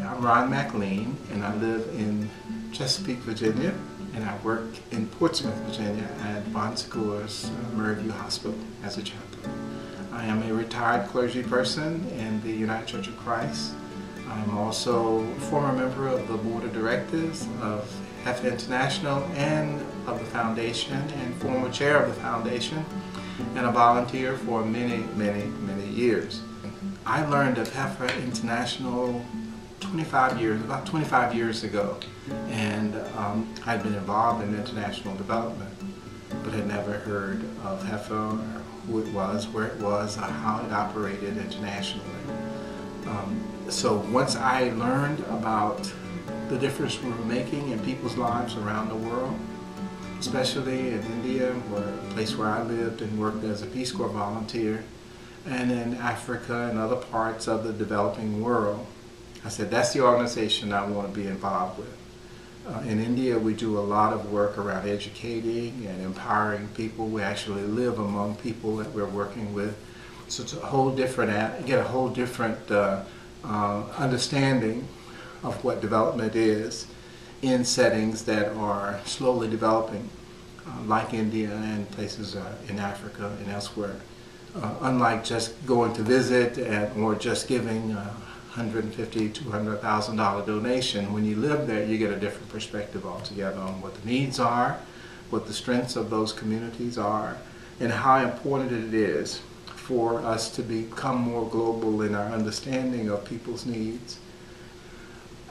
I'm Ron McLean, and I live in Chesapeake, Virginia, and I work in Portsmouth, Virginia at Bon Secours Maryview Hospital as a chaplain. I am a retired clergy person in the United Church of Christ. I'm also a former member of the board of directors of Heifer International and of the foundation, and former chair of the foundation, and a volunteer for many years. I learned of Heifer International about 25 years ago, and I'd been involved in international development, but had never heard of Heifer, or who it was, where it was, or how it operated internationally. So once I learned about the difference we were making in people's lives around the world, especially in India, a place where I lived and worked as a Peace Corps volunteer, and in Africa and other parts of the developing world, I said, that's the organization I want to be involved with. In India, we do a lot of work around educating and empowering people. We actually live among people that we're working with. So it's a whole different, get a whole different understanding of what development is in settings that are slowly developing, like India and places in Africa and elsewhere. Unlike just going to visit or just giving $150,000, $200,000 donation, when you live there, you get a different perspective altogether on what the needs are, what the strengths of those communities are, and how important it is for us to become more global in our understanding of people's needs.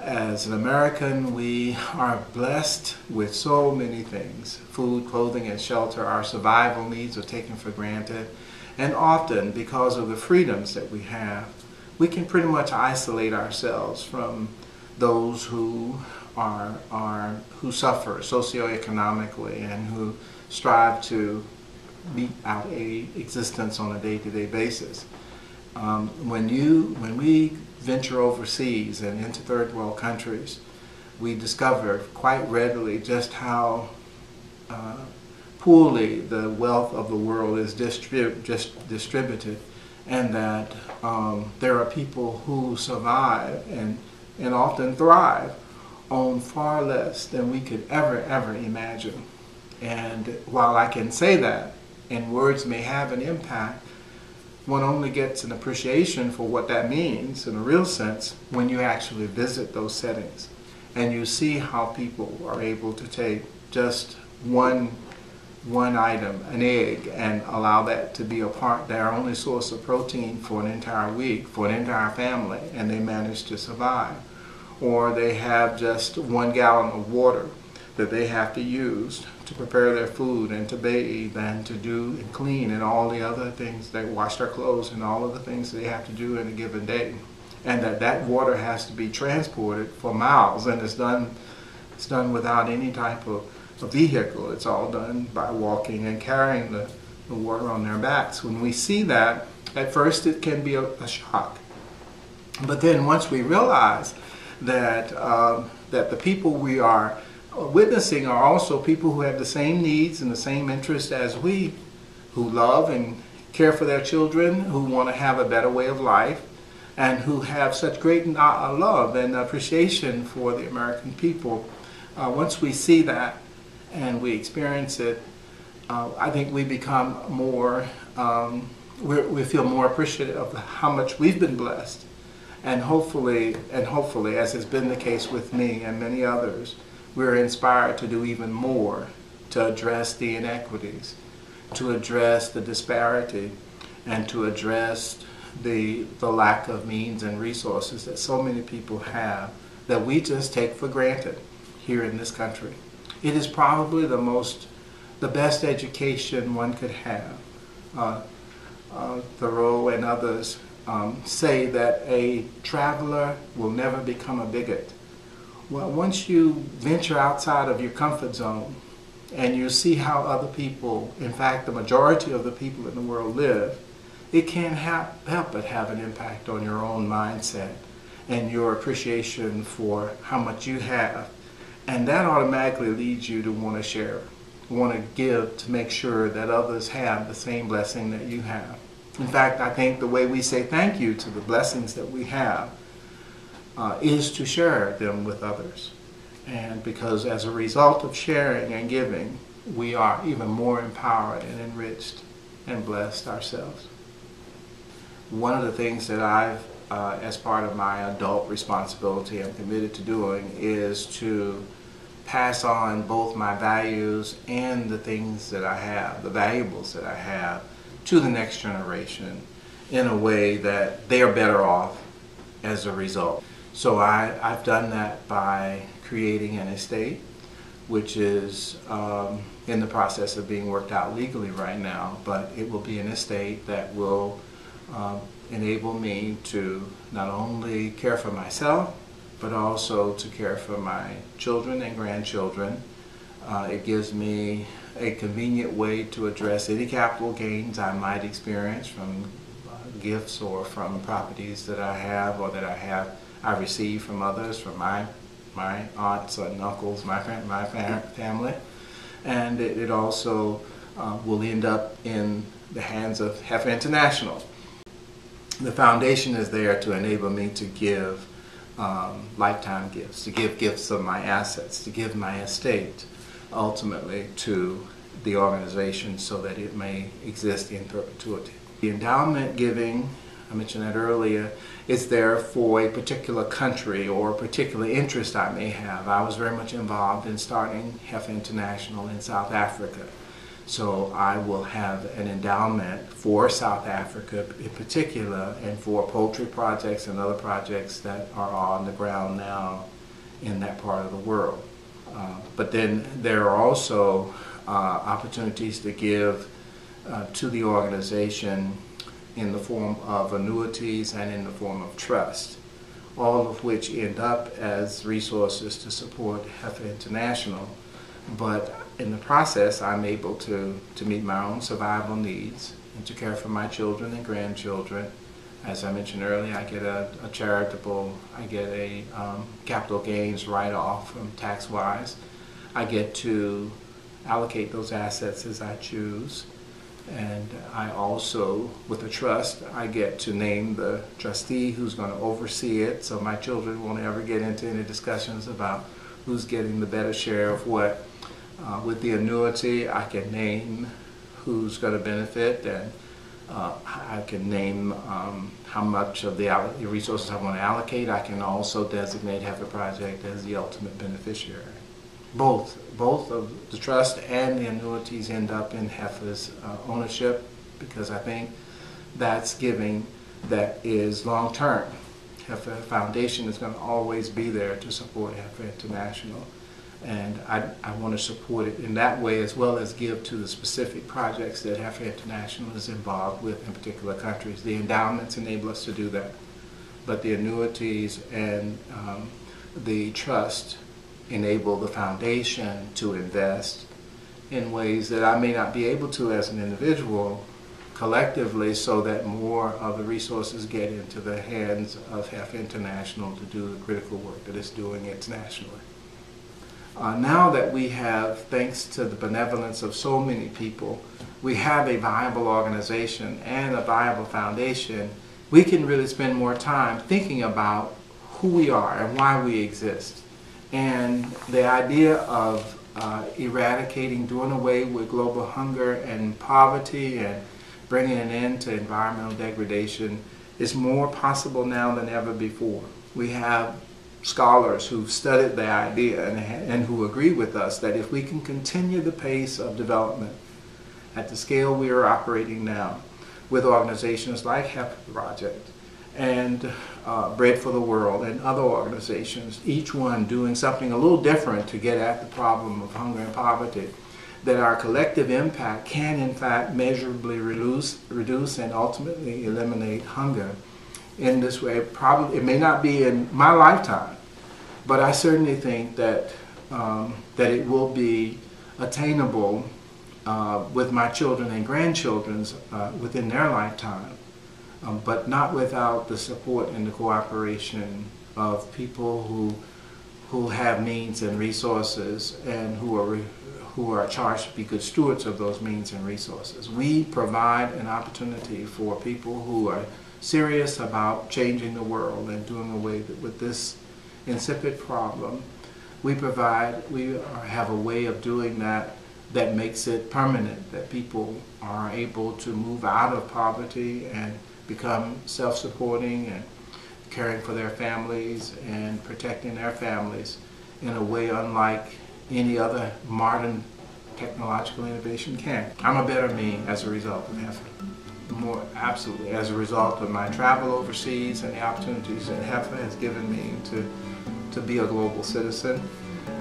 As an American, we are blessed with so many things. Food, clothing, and shelter. Our survival needs are taken for granted. And often, because of the freedoms that we have, we can pretty much isolate ourselves from those who suffer socioeconomically and who strive to beat out a existence on a day-to-day basis. When we venture overseas and into third world countries, we discover quite readily just how poorly the wealth of the world is distributed, and that there are people who survive and often thrive on far less than we could ever imagine. And while I can say that, and words may have an impact, one only gets an appreciation for what that means in a real sense when you actually visit those settings and you see how people are able to take just one item, an egg, and allow that to be their only source of protein for an entire week, for an entire family, and they manage to survive. Or they have just 1 gallon of water that they have to use to prepare their food and to bathe and to do and clean and all the other things. They wash their clothes and all of the things they have to do in a given day. And that water has to be transported for miles, and it's done without any type of a vehicle. It's all done by walking and carrying the water on their backs. When we see that, at first it can be a shock. But then once we realize that the people we are witnessing are also people who have the same needs and the same interests as we, who love and care for their children, who want to have a better way of life, and who have such great love and appreciation for the American people. Once we see that and we experience it, I think we become more, we feel more appreciative of how much we've been blessed. And hopefully, as has been the case with me and many others, we're inspired to do even more to address the inequities, to address the disparity, and to address the lack of means and resources that so many people have that we just take for granted here in this country. It is probably the best education one could have. Thoreau and others say that a traveler will never become a bigot. Well, once you venture outside of your comfort zone and you see how other people, in fact the majority of the people in the world live, it can't help but have an impact on your own mindset and your appreciation for how much you have. And that automatically leads you to want to share, want to give, to make sure that others have the same blessing that you have. In fact, I think the way we say thank you to the blessings that we have is to share them with others. And because as a result of sharing and giving, we are even more empowered and enriched and blessed ourselves. One of the things that I've, as part of my adult responsibility, I'm committed to doing is to pass on both my values and the things that I have, the valuables that I have, to the next generation in a way that they are better off as a result. So I've done that by creating an estate, which is in the process of being worked out legally right now, but it will be an estate that will enable me to not only care for myself, but also to care for my children and grandchildren. It gives me a convenient way to address any capital gains I might experience from gifts or from properties that I have or that I receive from others, from my aunts and uncles, my family. And it also will end up in the hands of Heifer International. The foundation is there to enable me to give lifetime gifts, to give gifts of my assets, to give my estate ultimately to the organization so that it may exist in perpetuity. The endowment giving, I mentioned that earlier, is there for a particular country or a particular interest I may have. I was very much involved in starting Heifer International in South Africa. So I will have an endowment for South Africa in particular and for poultry projects and other projects that are on the ground now in that part of the world. But then there are also opportunities to give to the organization in the form of annuities and in the form of trust, all of which end up as resources to support Heifer International. But in the process, I'm able to meet my own survival needs and to care for my children and grandchildren. As I mentioned earlier, I get a capital gains write-off from tax-wise. I get to allocate those assets as I choose. And I also, with a trust, I get to name the trustee who's going to oversee it, so my children won't ever get into any discussions about who's getting the better share of what. With the annuity, I can name who's going to benefit, and I can name how much of the resources I want to allocate. I can also designate Heifer Project as the ultimate beneficiary. Both of the trust and the annuities end up in Heifer's ownership, because I think that's giving that is long-term. Heifer Foundation is going to always be there to support Heifer International. And I want to support it in that way, as well as give to the specific projects that Heifer International is involved with in particular countries. The endowments enable us to do that, but the annuities and the trust enable the foundation to invest in ways that I may not be able to as an individual, collectively, so that more of the resources get into the hands of Heifer International to do the critical work that it's doing internationally. Now that we have, thanks to the benevolence of so many people, we have a viable organization and a viable foundation, we can really spend more time thinking about who we are and why we exist. And the idea of eradicating, doing away with global hunger and poverty and bringing an end to environmental degradation is more possible now than ever before. We have scholars who've studied the idea and who agree with us that if we can continue the pace of development at the scale we are operating now with organizations like Heifer Project and Bread for the World and other organizations, each one doing something a little different to get at the problem of hunger and poverty, that our collective impact can in fact measurably reduce and ultimately eliminate hunger in this way. Probably, it may not be in my lifetime, but I certainly think that that it will be attainable with my children and grandchildren's within their lifetime, but not without the support and the cooperation of people who have means and resources and who are charged to be good stewards of those means and resources. We provide an opportunity for people who are serious about changing the world and doing away with this insipid problem, we have a way of doing that that makes it permanent, that people are able to move out of poverty and become self-supporting and caring for their families and protecting their families in a way unlike any other modern technological innovation can. I'm a better me as a result of Heifer. More absolutely, as a result of my travel overseas and the opportunities that Heifer has given me to be a global citizen,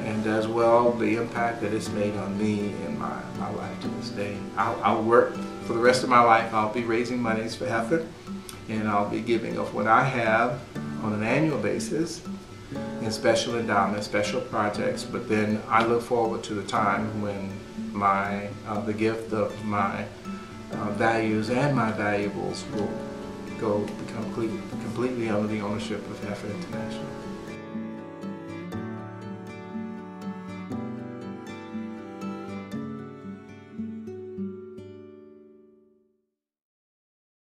and as well the impact that it's made on me in my life to this day. I'll work for the rest of my life. I'll be raising monies for Heifer, and I'll be giving of what I have on an annual basis in special endowments, special projects, but then I look forward to the time when the gift of my values and my valuables will become completely under the ownership of Heifer International.